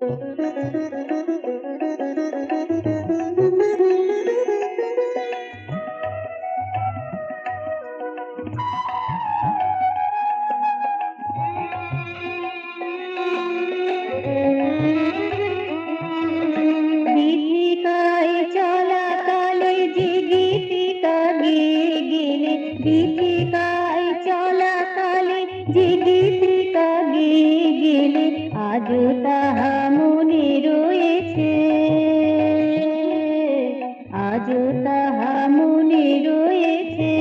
গীতিকায় চলাকালে যে গীতিকা গেয়ে গেলে, গীতিকায় চলাকালে যে গীতিকা গেয়ে গেলে, আজও তাহা মনে রয়েছে, আজও তাহা মনে রয়েছে।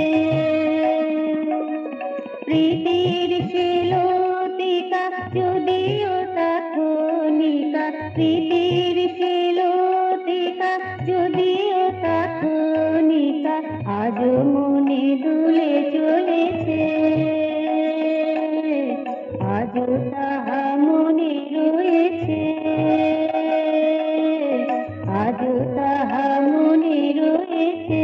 প্রীতির সে লতিকা যদিও তা ক্ষণিকা, প্রীতির সে লতিকা যদিও তা ক্ষণিকা, আজও মনে দুলে চলেছে, আজও তাহা মনে রয়েছে, আজও তাহা মনে রয়েছে।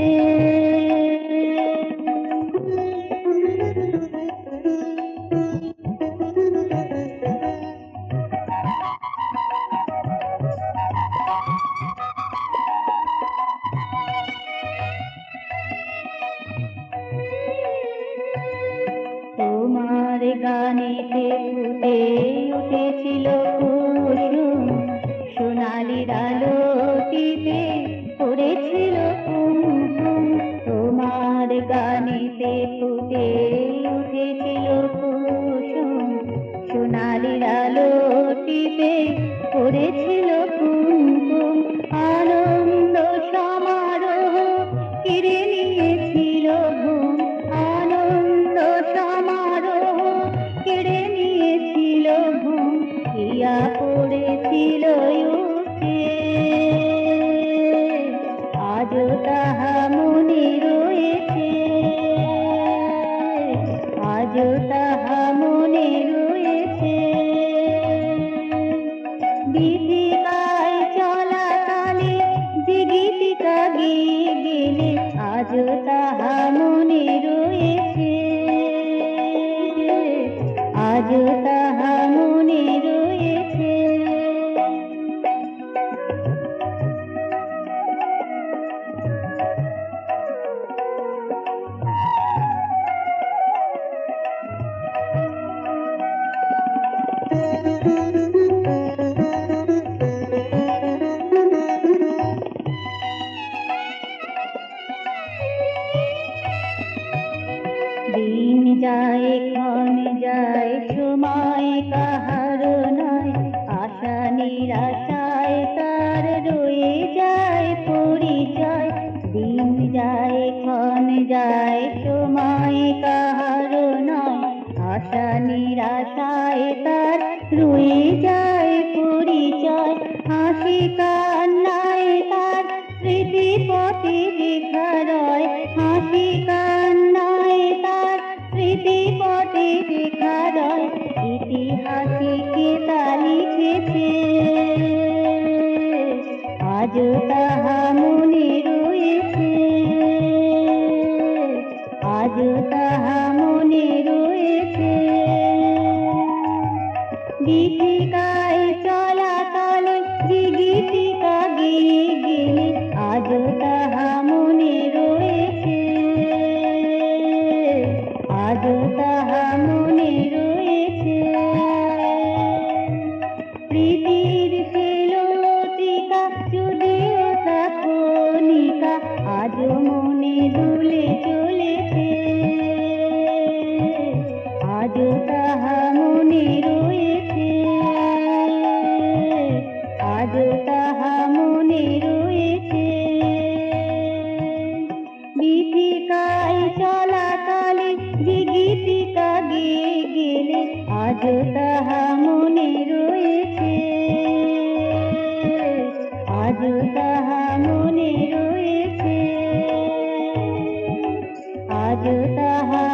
তোমার গানেতে ফুটে উঠেছিল কুসুম, সোনালির আলোটিতে পড়েছিল কুমকুম। তোমার গানেতে ফুটে উঠেছিল কুসুম, সোনালির আলোটিতে পড়েছিল কুমকুম। আনন্দ সমারোহ কেড়ে নিয়েছিল ঘুম, আনন্দ সমারোহ কেড়ে নিয়েছিল ঘুম। হিয়া পড়েছিল উঠে, আজও তাহা মনে রয়েছে, আজও তাহা মনে রয়েছে। গীতিকায় চলাকালে যে গীতিকা গেয়ে গেলে, আজও তাহা মনে রয়েছে, আজও তাহা মনে রয়েছে। দিন যায় ক্ষণ যায় সময় কাহার নয়, আশা নিরাশায় তার রয়ে যায় পরিচয়। দিন যায় ক্ষণ যায় সময় কাহার নয়, আশা নিরাশায় তার রয়ে যায় পরিচয়। হাসি কান্নায় তার স্মৃতি পথে লেখা রয়, হাসি কান্নায় তার স্মৃতি পথে লেখা রয়। ইতিহাসে কে তা লিখেছে, আজও তাহা মনে রয়েছে, আজও তাহা মনে রয়েছে। গীতিকায় চলাকালে যে গীতিকা গেয়ে গেলে, আজও তাহা মনে রয়েছে, আজও তাহা মনে রয়েছে। প্রীতির সে লতিকা যদিও তা ক্ষণিকা, আজও মনে দুলে চলেছে, আজও তাহা মনে রয়েছে, আজও তাহা মনে রয়েছে। গীতিকায় চলাকালে যে গীতিকা গেয়ে গেলে, আজও তাহা মনে রয়েছে, আজও তাহা মনে রয়েছে, আজও তাহা